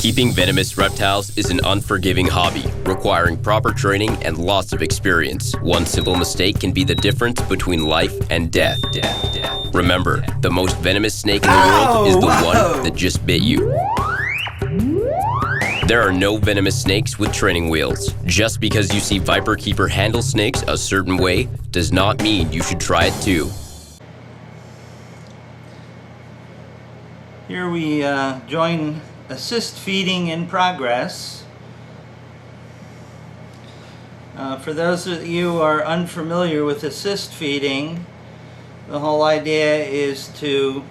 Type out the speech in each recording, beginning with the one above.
Keeping venomous reptiles is an unforgiving hobby, requiring proper training and lots of experience. One simple mistake can be the difference between life and death. Remember, the most venomous snake in the world is the one that just bit you. There are no venomous snakes with training wheels. Just because you see viperkeeper handle snakes a certain way does not mean you should try it too. Here we join assist feeding in progress. For those of you who are unfamiliar with assist feeding, the whole idea is to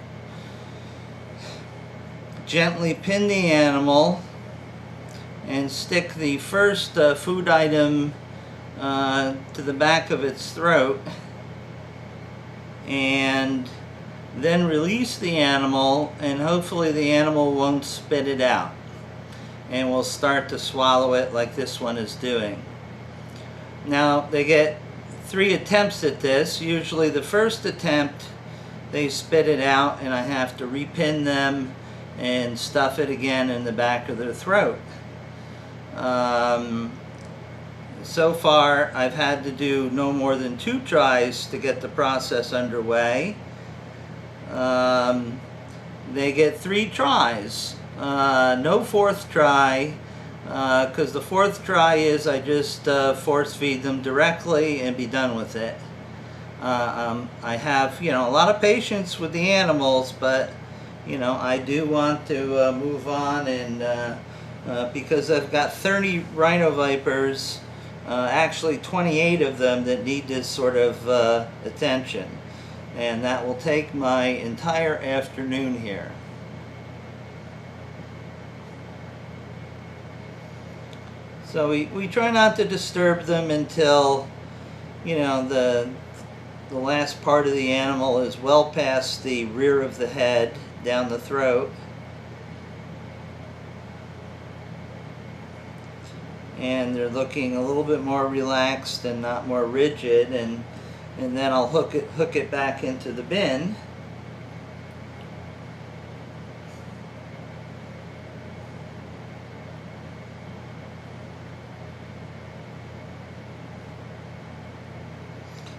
gently pin the animal and stick the first food item to the back of its throat, and then release the animal, and hopefully the animal won't spit it out and will start to swallow it like this one is doing. Now they get 3 attempts at this. Usually the first attempt they spit it out and I have to repin them and stuff it again in the back of their throat. So far I've had to do no more than 2 tries to get the process underway. They get 3 tries, no 4th try, because the 4th try is I just force feed them directly and be done with it. I have, a lot of patience with the animals, but I do want to move on, and because I've got 30 rhino vipers, actually 28 of them that need this sort of attention. And that will take my entire afternoon here. So we try not to disturb them until, the last part of the animal is well past the rear of the head, down the throat. And they're looking a little bit more relaxed and not more rigid, and then I'll hook it back into the bin.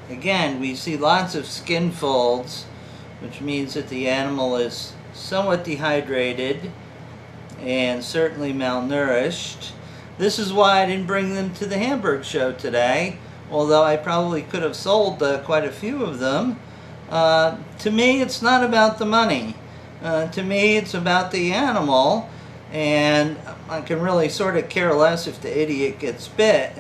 Again, we see lots of skin folds, which means that the animal is somewhat dehydrated and certainly malnourished. This is why I didn't bring them to the Hamburg show today, although I probably could have sold quite a few of them. To me, it's not about the money. To me, it's about the animal, and I can really sort of care less if the idiot gets bit.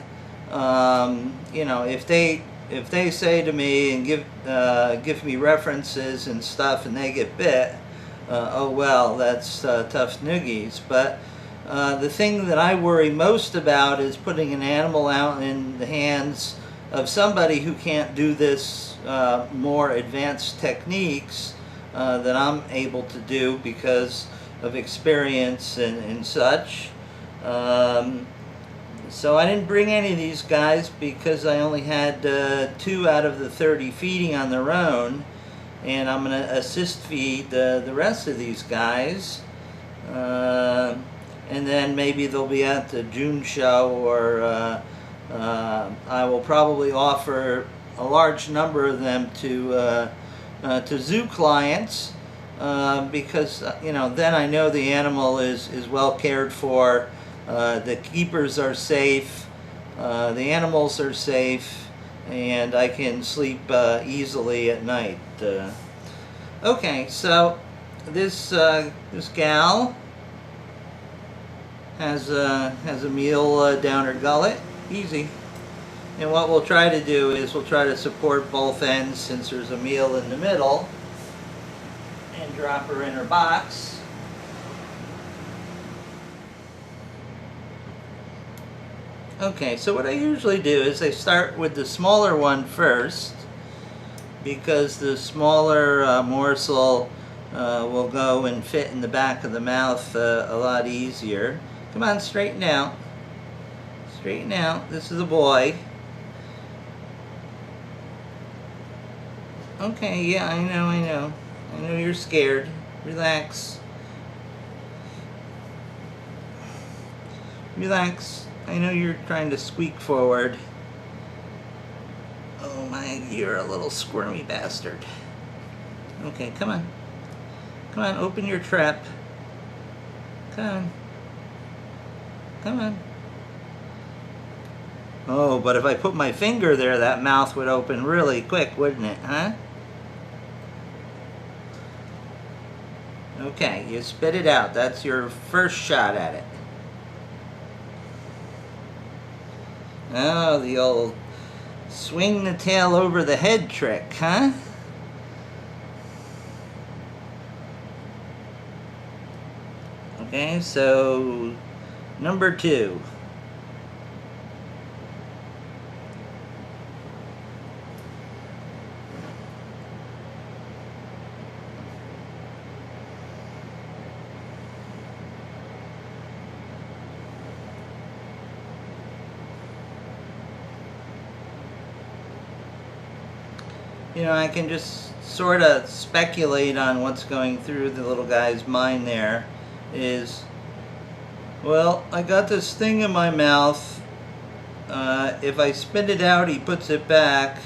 If they say to me and give me references and stuff, and they get bit, oh well, that's tough noogies. But the thing that I worry most about is putting an animal out in the hands of somebody who can't do this more advanced techniques that I'm able to do because of experience and such. So I didn't bring any of these guys because I only had 2 out of the 30 feeding on their own, and I'm going to assist feed the rest of these guys. And then maybe they'll be at the June show, or I will probably offer a large number of them to zoo clients, because then I know the animal is well cared for, the keepers are safe, the animals are safe, and I can sleep easily at night. Okay, so this gal has a meal down her gullet, easy. And what we'll try to do is we'll try to support both ends since there's a meal in the middle, and drop her in her box. Okay, so what I usually do is I start with the smaller one first, because the smaller morsel will go and fit in the back of the mouth a lot easier. Come on, straighten out. Straighten out. This is a boy. Okay, yeah, I know. I know you're scared. Relax. Relax. I know you're trying to squeak forward. Oh my, you're a little squirmy bastard. Okay, come on. Come on, open your trap. Come on. Come on. Oh, but if I put my finger there, that mouth would open really quick, wouldn't it, huh? Okay, you spit it out. That's your first shot at it. Oh, the old swing the tail over the head trick, huh? Okay, so number 2. You know, I can just sort of speculate on what's going through the little guy's mind there. Is, well, I got this thing in my mouth. If I spit it out, he puts it back.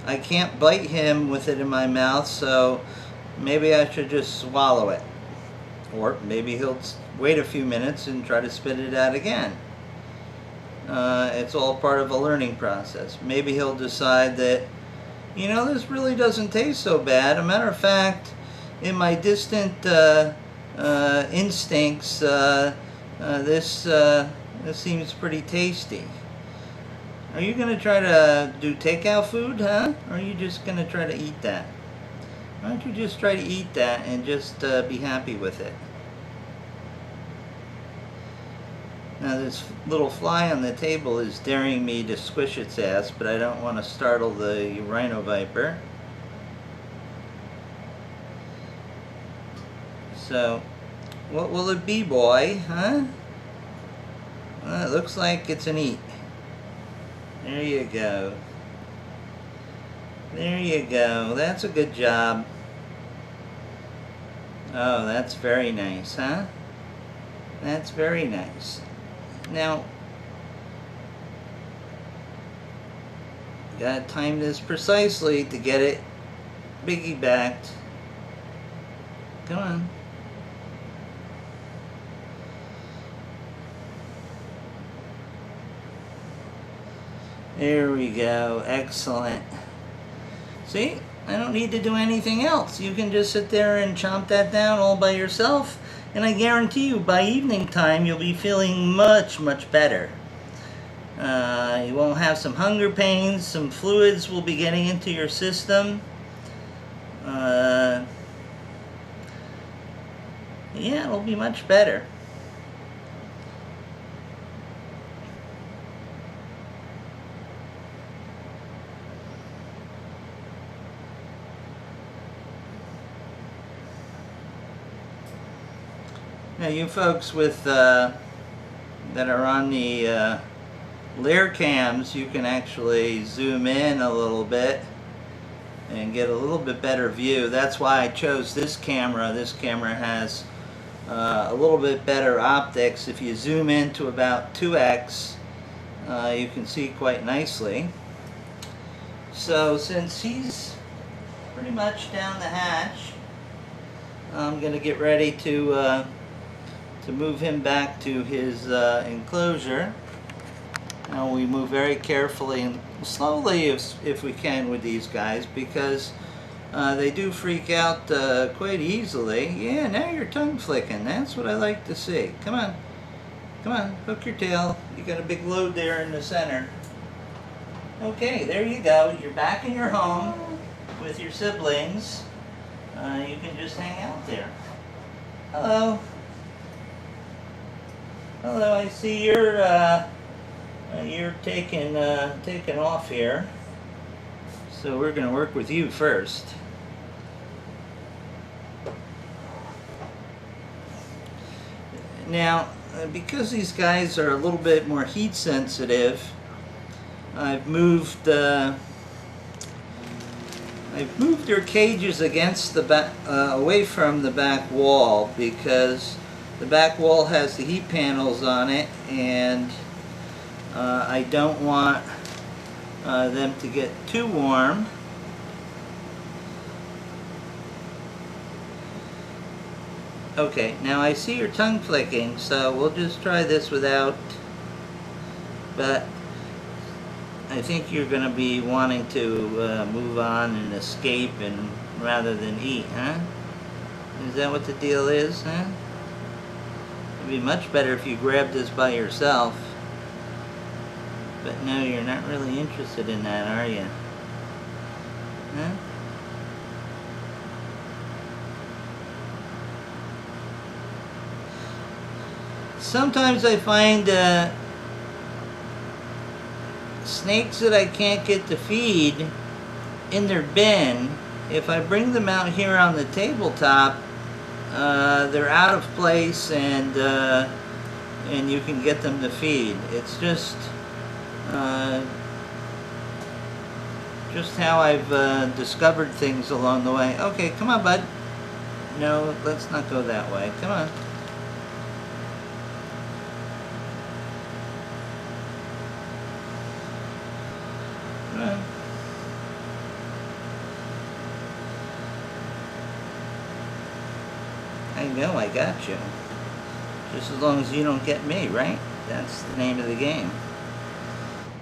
I can't bite him with it in my mouth, so maybe I should just swallow it. Or maybe he'll wait a few minutes and try to spit it out again. It's all part of a learning process. Maybe he'll decide that, you know, this really doesn't taste so bad. A matter of fact, in my distant instincts, this seems pretty tasty. Are you going to try to do takeout food, huh? Or are you just going to try to eat that? Why don't you just try to eat that and just be happy with it? Now this little fly on the table is daring me to squish its ass, but I don't want to startle the rhino viper. So, what will it be, boy, huh? Well, it looks like it's an eat. There you go. There you go. That's a good job. Oh, that's very nice, huh? That's very nice. Now, gotta time this precisely to get it piggybacked. Come on. There we go. Excellent. See? I don't need to do anything else. You can just sit there and chomp that down all by yourself, and I guarantee you by evening time you'll be feeling much, much better. You won't have some hunger pains, some fluids will be getting into your system. Yeah, it'll be much better. Now you folks with that are on the layer cams, you can actually zoom in a little bit and get a little bit better view. That's why I chose this camera. This camera has a little bit better optics. If you zoom in to about 2x, you can see quite nicely. So since he's pretty much down the hatch, I'm going to get ready to move him back to his enclosure. Now we move very carefully and slowly if we can with these guys, because they do freak out quite easily. Yeah, now you're tongue flicking. That's what I like to see. Come on. Come on, hook your tail. You got a big load there in the center. Okay, there you go. You're back in your home with your siblings. You can just hang out there. Hello. Hello, I see you're taking off here. So we're going to work with you first. Now, because these guys are a little bit more heat sensitive, I've moved their cages against the back, away from the back wall, because The back wall has the heat panels on it, and I don't want them to get too warm. Okay, now I see your tongue flicking, so we'll just try this without, but I think you're going to be wanting to move on and escape and rather than eat, huh? Is that what the deal is, huh? It'd be much better if you grabbed this by yourself. But no, you're not really interested in that, are you? Huh? Sometimes I find snakes that I can't get to feed in their bin, if I bring them out here on the tabletop, they're out of place, and you can get them to feed. It's just how I've discovered things along the way. Okay, come on, bud. No, let's not go that way. Come on. Come on. I know I got you. Just as long as you don't get me, right? That's the name of the game.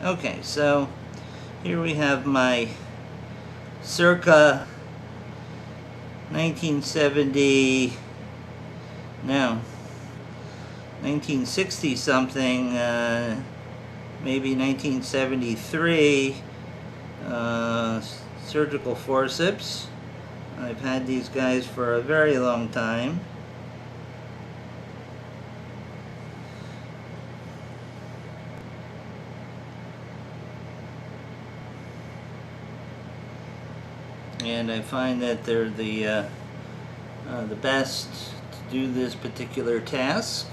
Okay, so here we have my circa 1970, no, 1960 something, maybe 1973 surgical forceps. I've had these guys for a very long time. And I find that they're the best to do this particular task.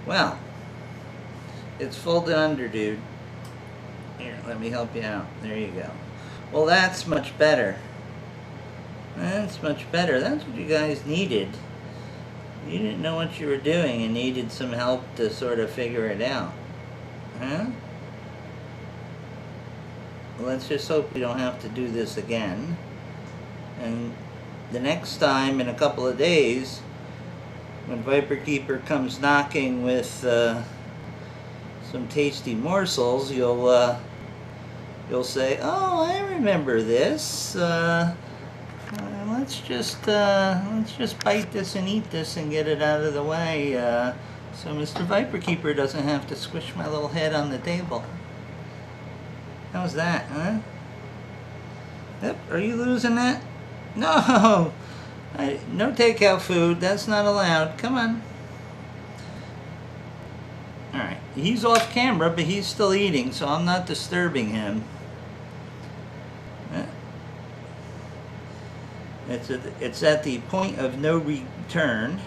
Well, it's folded under, dude. Here, let me help you out. There you go. Well, that's much better. That's much better. That's what you guys needed. You didn't know what you were doing and needed some help to sort of figure it out. Huh? Well, let's just hope we don't have to do this again. And the next time, in a couple of days, when Viperkeeper comes knocking with some tasty morsels, you'll say, "Oh, I remember this. Let's just bite this and eat this and get it out of the way, so Mr. Viperkeeper doesn't have to squish my little head on the table." How's that, huh? Yep. Are you losing that? No. No takeout food. That's not allowed. Come on. Alright. He's off camera, but he's still eating, so I'm not disturbing him. It's at the point of no return.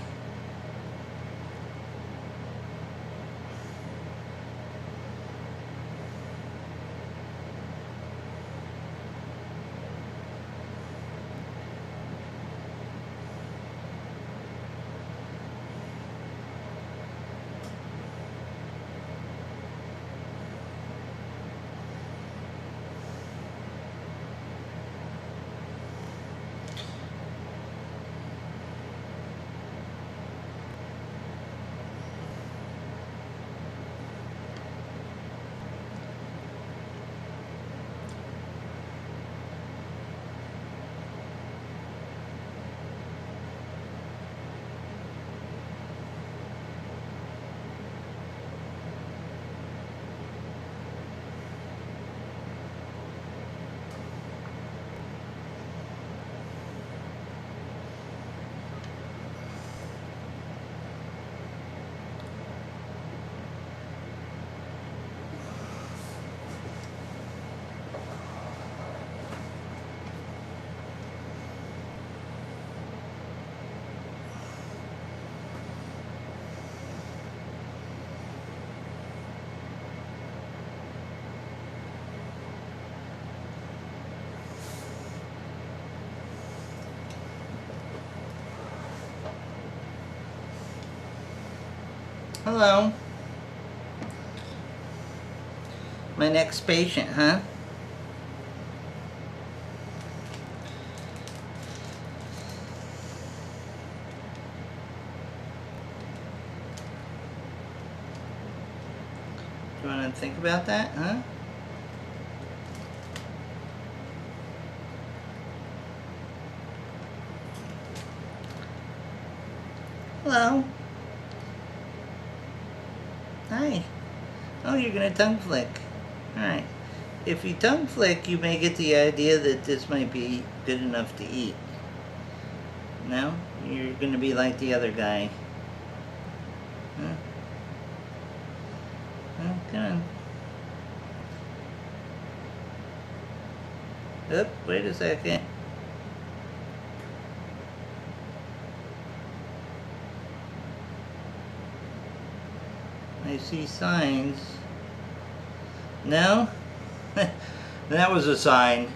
Hello. My next patient, huh? Do you want to think about that, huh? Hello. Hi. Oh, you're gonna tongue flick. Alright. If you tongue flick, you may get the idea that this might be good enough to eat. No? You're gonna be like the other guy. Huh? Huh? Come on. Oop, wait a second. I see signs. No? That was a sign.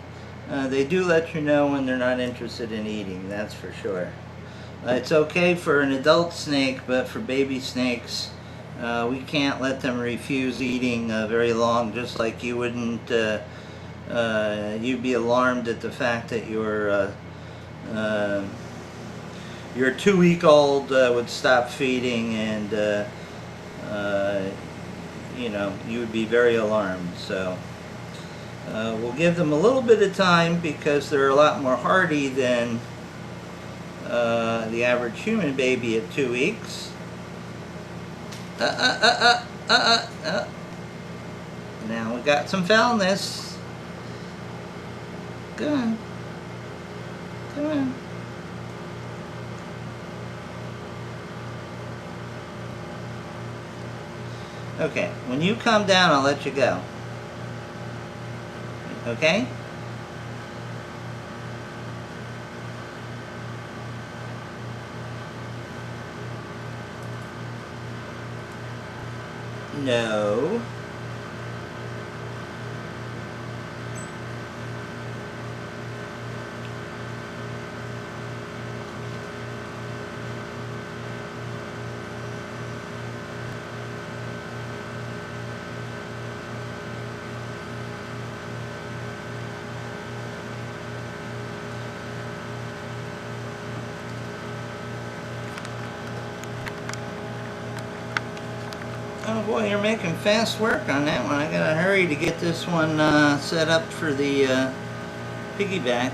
They do let you know when they're not interested in eating, that's for sure. It's okay for an adult snake, but for baby snakes, we can't let them refuse eating very long, just like you wouldn't, you'd be alarmed at the fact that your 2-week-old would stop feeding, and you know, you would be very alarmed. So we'll give them a little bit of time because they're a lot more hardy than the average human baby at 2 weeks. Now we got some foulness. Come on. Come on. Okay, when you calm down, I'll let you go. Okay? No. Oh boy, you're making fast work on that one. I gotta hurry to get this one set up for the piggyback.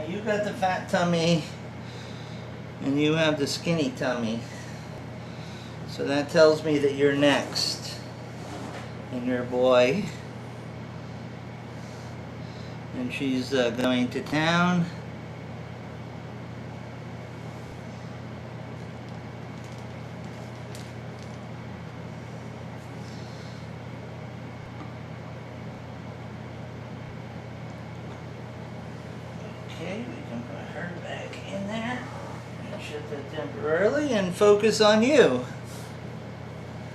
You got the fat tummy and you have the skinny tummy, so that tells me that you're next. And your boy, and she's going to town. Okay, we can put her back in there and shut that temporarily and focus on you.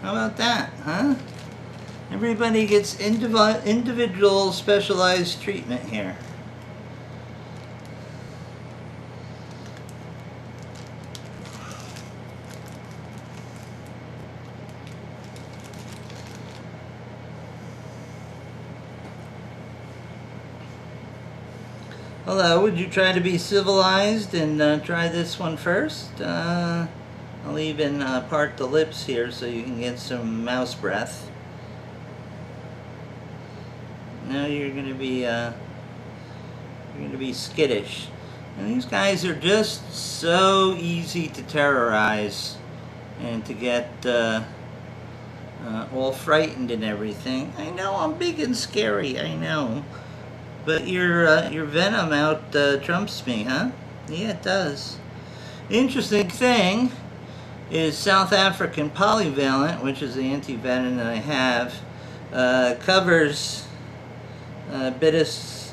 How about that, huh? Everybody gets individual specialized treatment here. Hello, would you try to be civilized and try this one first? I'll even part the lips here so you can get some mouse breath. Now you're gonna be skittish. And these guys are just so easy to terrorize and to get all frightened and everything. I know I'm big and scary, I know. But your Venom out trumps me, huh? Yeah, it does. Interesting thing is South African polyvalent, which is the antivenin that I have, covers Bitis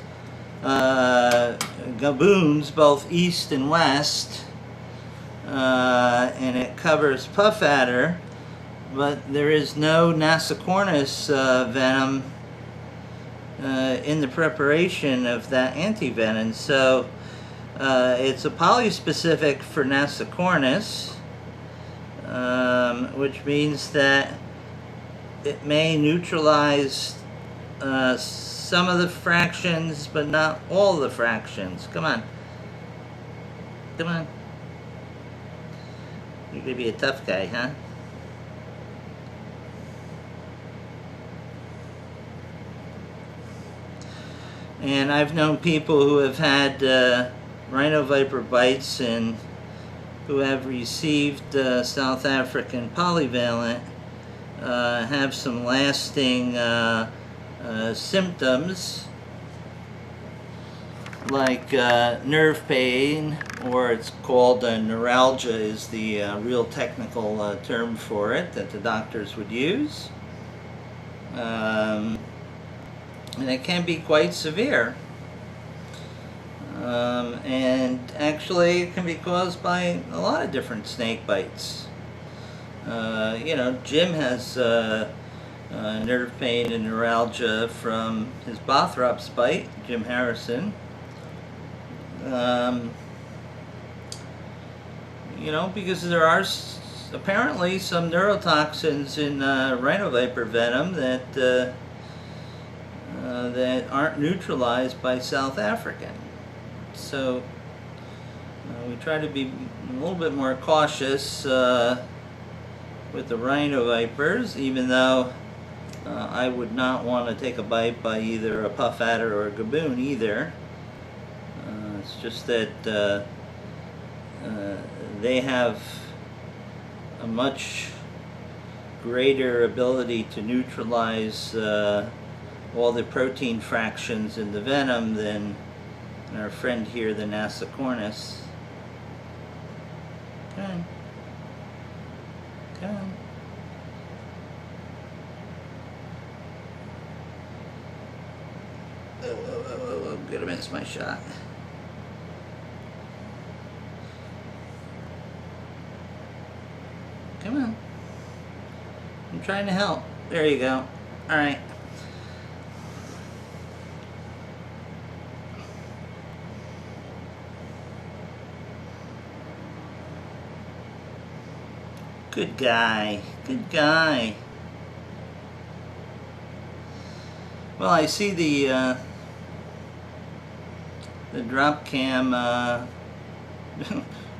gaboons, both east and west, and it covers puff adder, but there is no nasicornis venom in the preparation of that antivenin. So it's a polyspecific for nasicornis, which means that it may neutralize some of the fractions, but not all the fractions. Come on. Come on. You're going to be a tough guy, huh? And I've known people who have had rhino viper bites and who have received South African polyvalent have some lasting symptoms like nerve pain, or it's called neuralgia is the real technical term for it that the doctors would use. And it can be quite severe. And actually it can be caused by a lot of different snake bites. You know, Jim has nerve pain and neuralgia from his Bothrops bite, Jim Harrison. You know, because there are apparently some neurotoxins in rhino viper venom that that aren't neutralized by South African. So we try to be a little bit more cautious with the rhino vipers, even though I would not want to take a bite by either a puff adder or a gaboon either. It's just that they have a much greater ability to neutralize all the protein fractions in the venom than our friend here, the nasicornis. Come on. Come on. Oh, I'm gonna miss my shot. Come on. I'm trying to help. There you go. Alright. Good guy. Good guy. Well, I see the drop cam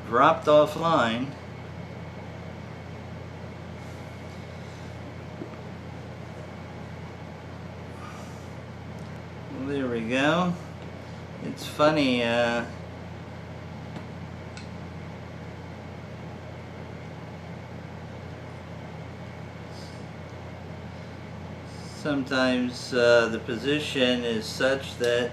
dropped offline. Well, there we go. It's funny. Sometimes the position is such that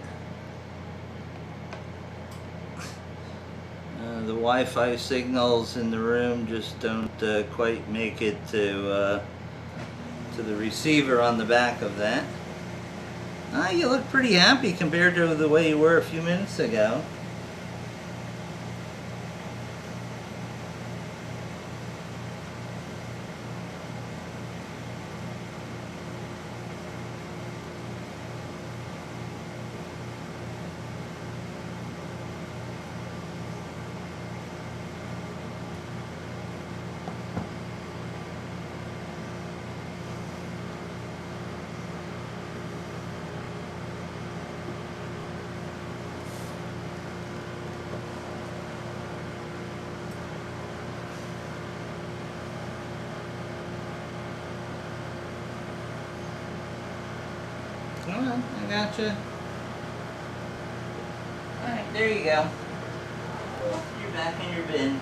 the Wi-Fi signals in the room just don't quite make it to the receiver on the back of that. Ah, you look pretty happy compared to the way you were a few minutes ago. Come on, I gotcha. Alright, there you go. You're back in your bin.